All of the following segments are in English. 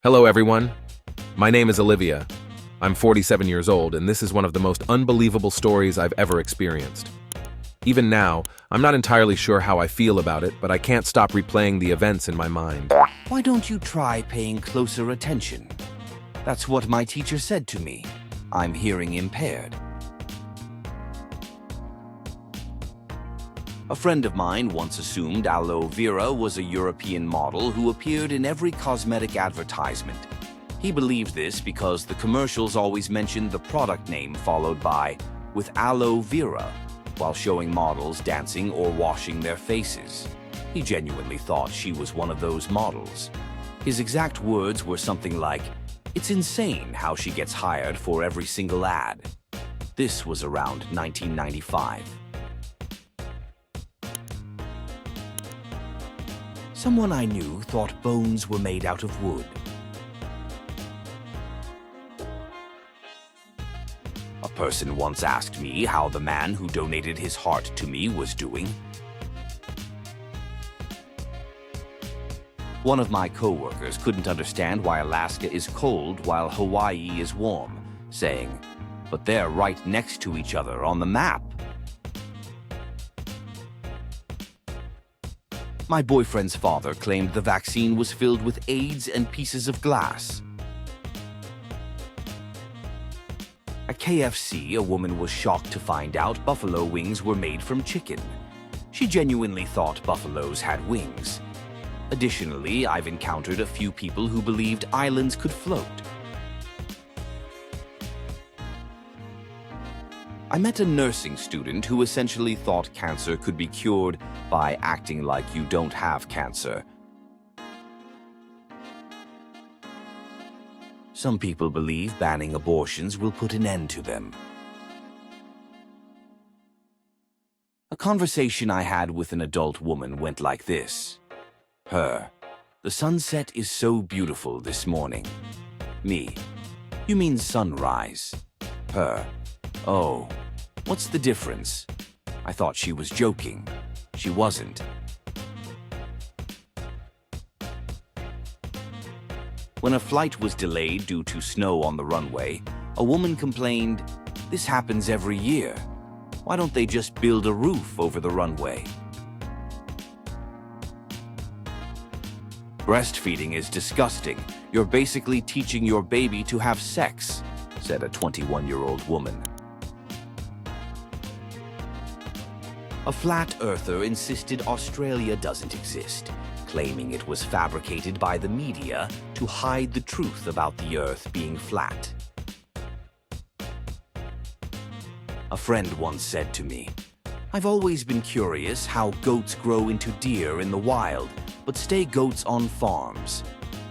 Hello, everyone. My name is Olivia. I'm 47 years old, and this is one of the most unbelievable stories I've ever experienced. Even now, I'm not entirely sure how I feel about it, but I can't stop replaying the events in my mind. Why don't you try paying closer attention? That's what my teacher said to me. I'm hearing impaired. A friend of mine once assumed Aloe Vera was a European model who appeared in every cosmetic advertisement. He believed this because the commercials always mentioned the product name followed by "with aloe vera" while showing models dancing or washing their faces. He genuinely thought she was one of those models. His exact words were something like, "It's insane how she gets hired for every single ad." This was around 1995. Someone I knew thought bones were made out of wood. A person once asked me how the man who donated his heart to me was doing. One of my coworkers couldn't understand why Alaska is cold while Hawaii is warm, saying, "But they're right next to each other on the map." My boyfriend's father claimed the vaccine was filled with AIDS and pieces of glass. At KFC, a woman was shocked to find out buffalo wings were made from chicken. She genuinely thought buffaloes had wings. Additionally, I've encountered a few people who believed islands could float. I met a nursing student who essentially thought cancer could be cured by acting like you don't have cancer. Some people believe banning abortions will put an end to them. A conversation I had with an adult woman went like this. Her: "The sunset is so beautiful this morning." Me: "You mean sunrise." Her: "Oh, what's the difference?" I thought she was joking. She wasn't. When a flight was delayed due to snow on the runway, a woman complained, "This happens every year. Why don't they just build a roof over the runway?" "Breastfeeding is disgusting. You're basically teaching your baby to have sex," said a 21-year-old woman. A flat earther insisted Australia doesn't exist, claiming it was fabricated by the media to hide the truth about the Earth being flat. A friend once said to me, "I've always been curious how goats grow into deer in the wild, but stay goats on farms."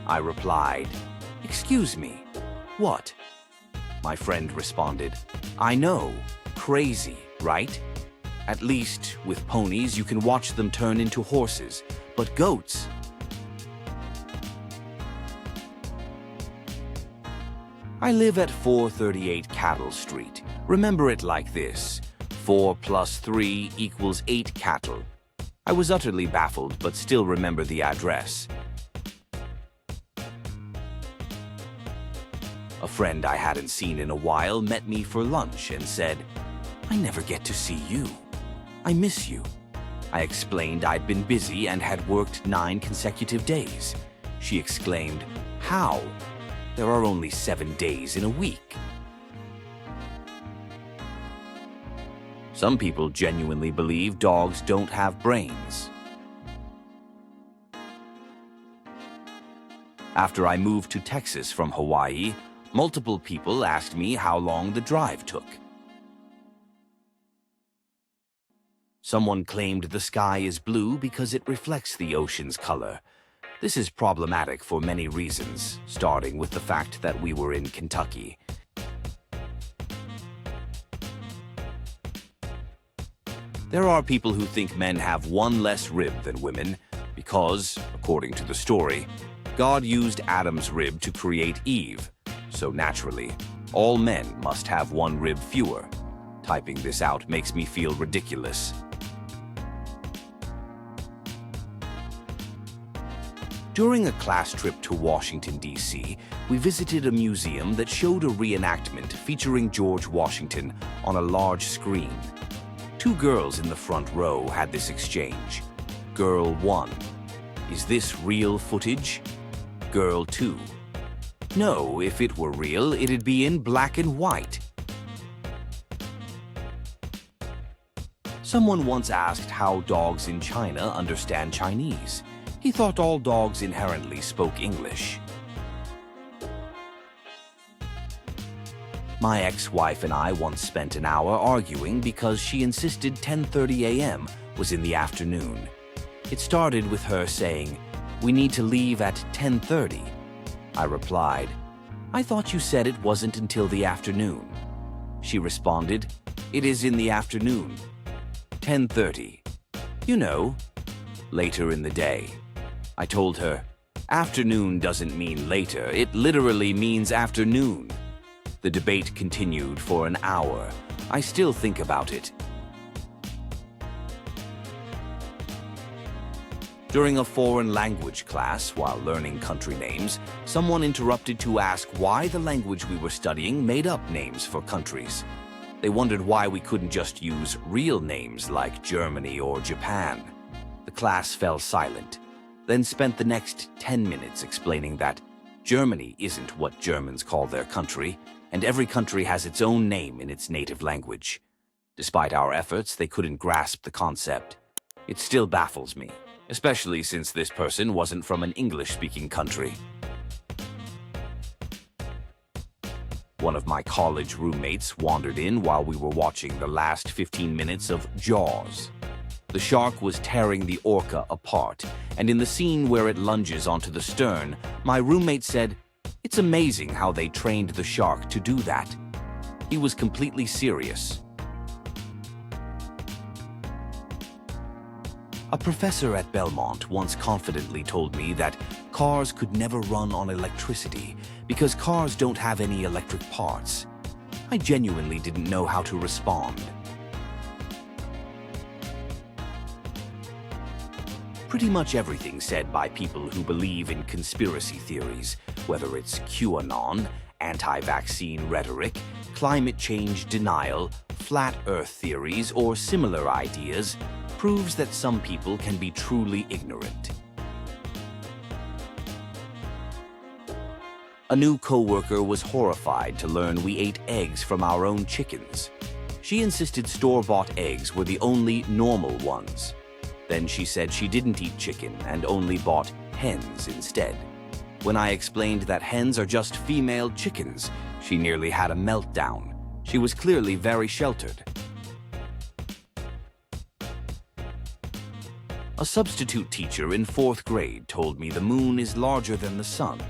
I replied, "Excuse me, what?" My friend responded, "I know, crazy, right? At least, with ponies, you can watch them turn into horses, but goats..." I live at 438 Cattle Street. Remember it like this: 4 + 3 = 8 cattle. I was utterly baffled, but still remember the address. A friend I hadn't seen in a while met me for lunch and said, "I never get to see you. I miss you." I explained I'd been busy and had worked 9 consecutive days. She exclaimed, "How? There are only 7 days in a week." Some people genuinely believe dogs don't have brains. After I moved to Texas from Hawaii, multiple people asked me how long the drive took. Someone claimed the sky is blue because it reflects the ocean's color. This is problematic for many reasons, starting with the fact that we were in Kentucky. There are people who think men have one less rib than women because, according to the story, God used Adam's rib to create Eve. So naturally, all men must have one rib fewer. Typing this out makes me feel ridiculous. During a class trip to Washington, D.C., we visited a museum that showed a reenactment featuring George Washington on a large screen. Two girls in the front row had this exchange. Girl 1: "Is this real footage?" Girl 2: "No, if it were real, it'd be in black and white." Someone once asked how dogs in China understand Chinese. He thought all dogs inherently spoke English. My ex-wife and I once spent an hour arguing because she insisted 10:30 a.m. was in the afternoon. It started with her saying, "We need to leave at 10:30. I replied, "I thought you said it wasn't until the afternoon." She responded, "It is in the afternoon. 10:30. You know." Later in the day, I told her, "Afternoon doesn't mean later, it literally means afternoon." The debate continued for an hour. I still think about it. During a foreign language class, while learning country names, someone interrupted to ask why the language we were studying made up names for countries. They wondered why we couldn't just use real names like Germany or Japan. The class fell silent, then spent the next 10 minutes explaining that Germany isn't what Germans call their country, and every country has its own name in its native language. Despite our efforts, they couldn't grasp the concept. It still baffles me, especially since this person wasn't from an English-speaking country. One of my college roommates wandered in while we were watching the last 15 minutes of Jaws. The shark was tearing the orca apart, and in the scene where it lunges onto the stern, my roommate said, "It's amazing how they trained the shark to do that." He was completely serious. A professor at Belmont once confidently told me that cars could never run on electricity because cars don't have any electric parts. I genuinely didn't know how to respond. Pretty much everything said by people who believe in conspiracy theories, whether it's QAnon, anti-vaccine rhetoric, climate change denial, flat earth theories, or similar ideas, proves that some people can be truly ignorant. A new coworker was horrified to learn we ate eggs from our own chickens. She insisted store-bought eggs were the only normal ones. Then she said she didn't eat chicken and only bought hens instead. When I explained that hens are just female chickens, she nearly had a meltdown. She was clearly very sheltered. A substitute teacher in 4th grade told me the moon is larger than the sun,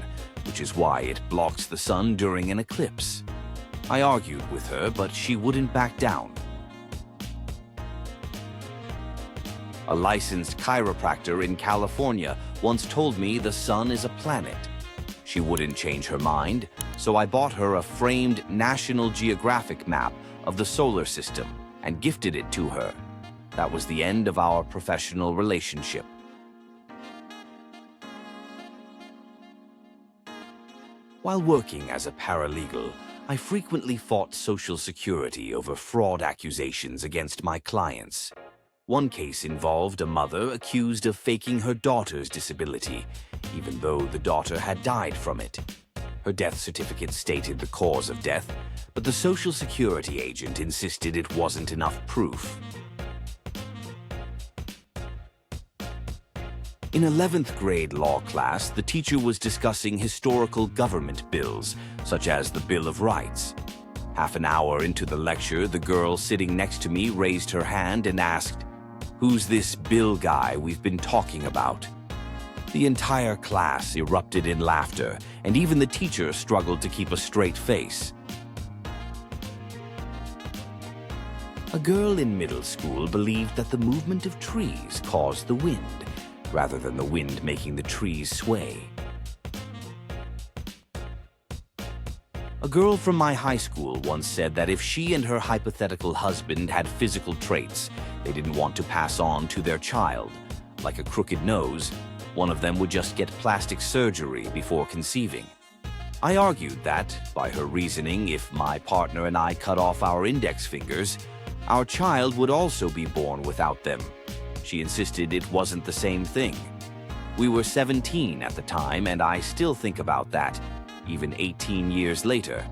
which is why it blocks the sun during an eclipse. I argued with her, but she wouldn't back down. A licensed chiropractor in California once told me the sun is a planet. She wouldn't change her mind, so I bought her a framed National Geographic map of the solar system and gifted it to her. That was the end of our professional relationship. While working as a paralegal, I frequently fought Social Security over fraud accusations against my clients. One case involved a mother accused of faking her daughter's disability, even though the daughter had died from it. Her death certificate stated the cause of death, but the Social Security agent insisted it wasn't enough proof. In 11th grade law class, the teacher was discussing historical government bills, such as the Bill of Rights. Half an hour into the lecture, the girl sitting next to me raised her hand and asked, "Who's this Bill guy we've been talking about?" The entire class erupted in laughter, and even the teacher struggled to keep a straight face. A girl in middle school believed that the movement of trees caused the wind, rather than the wind making the trees sway. A girl from my high school once said that if she and her hypothetical husband had physical traits they didn't want to pass on to their child, like a crooked nose, One of them would just get plastic surgery before conceiving. I argued that, by her reasoning, if my partner and I cut off our index fingers, our child would also be born without them. She insisted it wasn't the same thing. We were 17 at the time, and I still think about that, even 18 years later.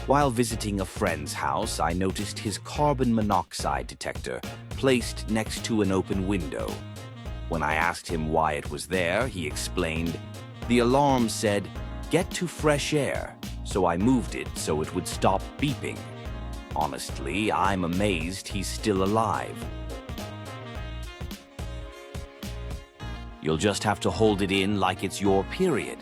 While visiting a friend's house, I noticed his carbon monoxide detector placed next to an open window. When I asked him why it was there, he explained, "The alarm said, 'Get to fresh air,' so I moved it so it would stop beeping." Honestly, I'm amazed he's still alive. You'll just have to hold it in like it's your period.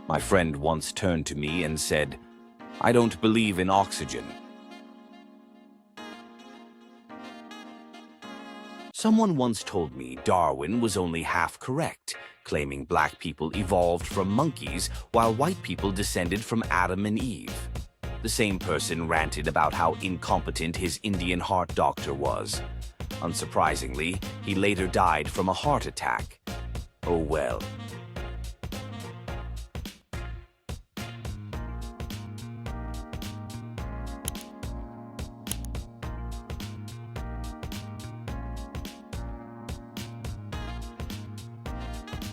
My friend once turned to me and said, "I don't believe in oxygen." Someone once told me Darwin was only half correct, claiming black people evolved from monkeys while white people descended from Adam and Eve. The same person ranted about how incompetent his Indian heart doctor was. Unsurprisingly, he later died from a heart attack. Oh well.